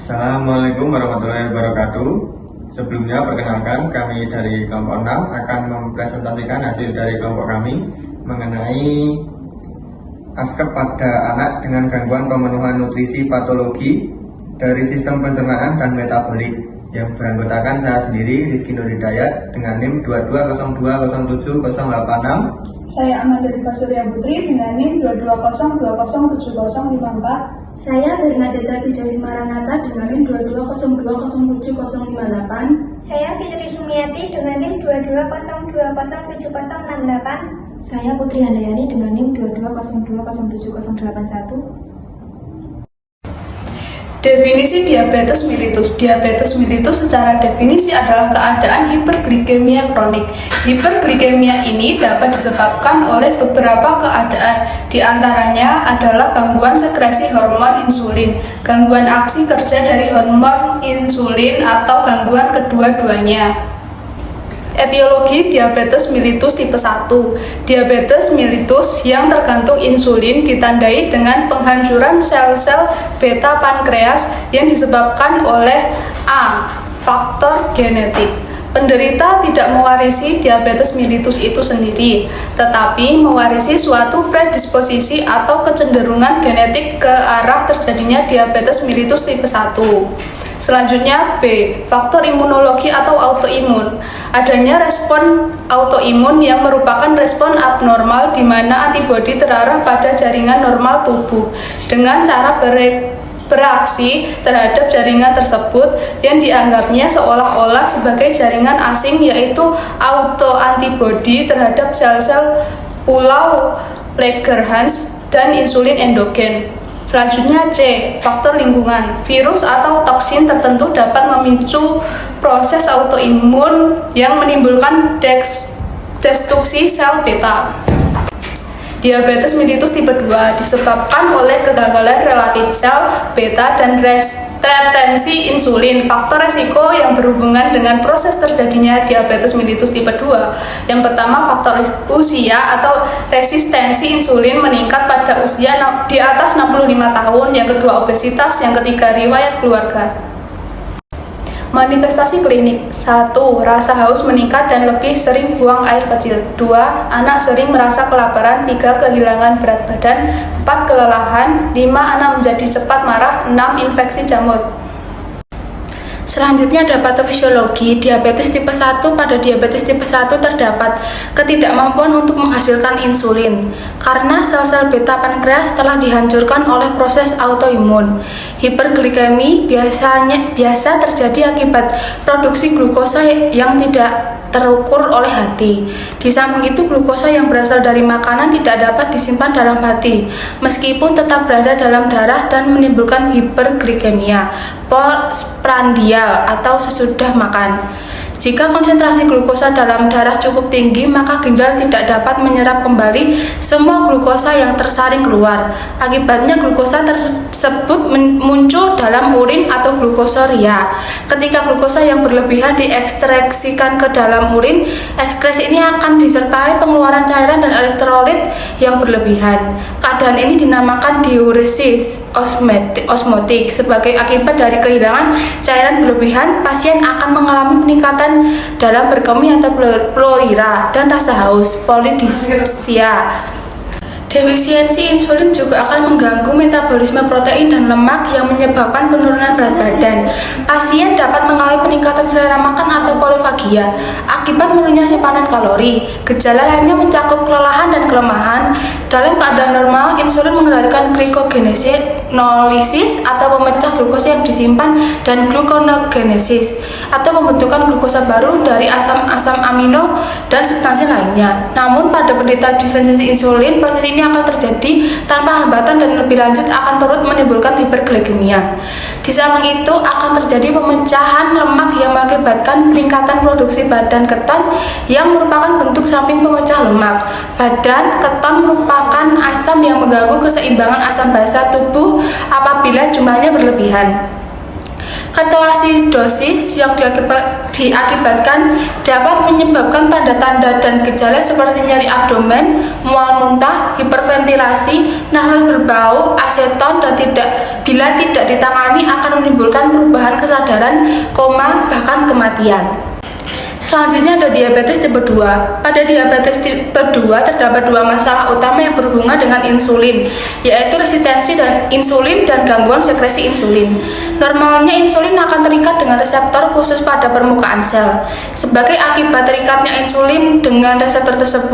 Assalamualaikum warahmatullahi wabarakatuh. Sebelumnya perkenalkan, kami dari kelompok 6 akan mempresentasikan hasil dari kelompok kami mengenai askep pada anak dengan gangguan pemenuhan nutrisi patologi dari sistem pencernaan dan metabolik yang beranggotakan saya sendiri, Rizky Nur Hidayat, dengan NIM 2202078086. Saya Amanda Diva Surya Putri dengan NIM 2202070054. Saya Bernadetta Bijawi Maranata dengan NIM 2202070058. Saya Fitri Sumiati dengan NIM 2202070068. Saya Putri Handayani dengan NIM 2202070081. Definisi diabetes mellitus. Diabetes mellitus secara definisi adalah keadaan hiperglikemia kronik. Hiperglikemia ini dapat disebabkan oleh beberapa keadaan. Di antaranya adalah gangguan sekresi hormon insulin, gangguan aksi kerja dari hormon insulin atau gangguan kedua-duanya. Etiologi diabetes mellitus tipe 1. Diabetes mellitus yang tergantung insulin ditandai dengan penghancuran sel-sel beta pankreas yang disebabkan oleh A. Faktor genetik. Penderita tidak mewarisi diabetes mellitus itu sendiri, tetapi mewarisi suatu predisposisi atau kecenderungan genetik ke arah terjadinya diabetes mellitus tipe 1. Selanjutnya B. Faktor imunologi atau autoimun. Adanya respon autoimun yang merupakan respon abnormal di mana antibodi terarah pada jaringan normal tubuh dengan cara beraksi terhadap jaringan tersebut yang dianggapnya seolah-olah sebagai jaringan asing, yaitu autoantibodi terhadap sel-sel pulau Langerhans dan insulin endogen. Selanjutnya C. Faktor lingkungan. Virus atau toksin tertentu dapat memicu proses autoimun yang menimbulkan destruksi sel beta. Diabetes mellitus tipe 2 disebabkan oleh kegagalan relatif sel beta dan retensi insulin. Faktor resiko yang berhubungan dengan proses terjadinya diabetes mellitus tipe 2. Yang pertama, faktor usia atau resistensi insulin meningkat pada usia di atas 65 tahun. Yang kedua, obesitas. Yang ketiga, riwayat keluarga. Manifestasi klinik. 1. Rasa haus meningkat dan lebih sering buang air kecil. 2. Anak sering merasa kelaparan. 3. Kehilangan berat badan. 4. Kelelahan. 5. Anak menjadi cepat marah. 6. Infeksi jamur. Selanjutnya ada patofisiologi. Diabetes tipe 1. Pada diabetes tipe 1 terdapat ketidakmampuan untuk menghasilkan insulin karena sel-sel beta pankreas telah dihancurkan oleh proses autoimun. Hiperglikemi biasa terjadi akibat produksi glukosa yang tidak terukur oleh hati. Di samping itu, glukosa yang berasal dari makanan tidak dapat disimpan dalam hati, meskipun tetap berada dalam darah dan menimbulkan hiperglikemia postprandial atau sesudah makan. Jika konsentrasi glukosa dalam darah cukup tinggi, maka ginjal tidak dapat menyerap kembali semua glukosa yang tersaring keluar. Akibatnya glukosa tersebut muncul dalam urin atau glukosuria. Ketika glukosa yang berlebihan diekstraksikan ke dalam urin, ekskresi ini akan disertai pengeluaran cairan dan elektrolit yang berlebihan. Keadaan ini dinamakan diuresis osmotik. Sebagai akibat dari kehilangan cairan berlebihan, pasien akan mengalami peningkatan dalam berkemih atau plorira dan rasa haus, polidipsia. Defisiensi insulin juga akan mengganggu metabolisme protein dan lemak yang menyebabkan penurunan berat badan. Pasien dapat mengalami peningkatan selera makan atau polifagia akibat menurunnya simpanan kalori. Gejala lainnya mencakup kelelahan dan kelemahan. Dalam keadaan normal, insulin mengendalikan glikogenolisis atau pemecah glukosa yang disimpan dan gluconeogenesis atau pembentukan glukosa baru dari asam-asam amino dan substansi lainnya. Namun pada penderita defisiensi insulin, proses ini akan terjadi tanpa hambatan dan lebih lanjut akan turut menimbulkan hiperglikemia. Di samping itu akan terjadi pemecahan lemak yang mengakibatkan peningkatan produksi badan keton yang merupakan bentuk samping pemecah lemak. Badan keton merupakan asam yang mengganggu keseimbangan asam basa tubuh apabila jumlahnya berlebihan. Ketoasidosis yang diakibatkan dapat menyebabkan tanda-tanda dan gejala seperti nyeri abdomen, mual muntah, hiperventilasi, nafas berbau, aseton, dan bila tidak ditangani akan menimbulkan perubahan kesadaran, koma, bahkan kematian. Selanjutnya ada diabetes tipe 2. Pada diabetes tipe 2 terdapat dua masalah utama yang berhubungan dengan insulin, yaitu resistensi dan insulin dan gangguan sekresi insulin. Normalnya insulin akan terikat dengan reseptor khusus pada permukaan sel. Sebagai akibat terikatnya insulin dengan reseptor tersebut,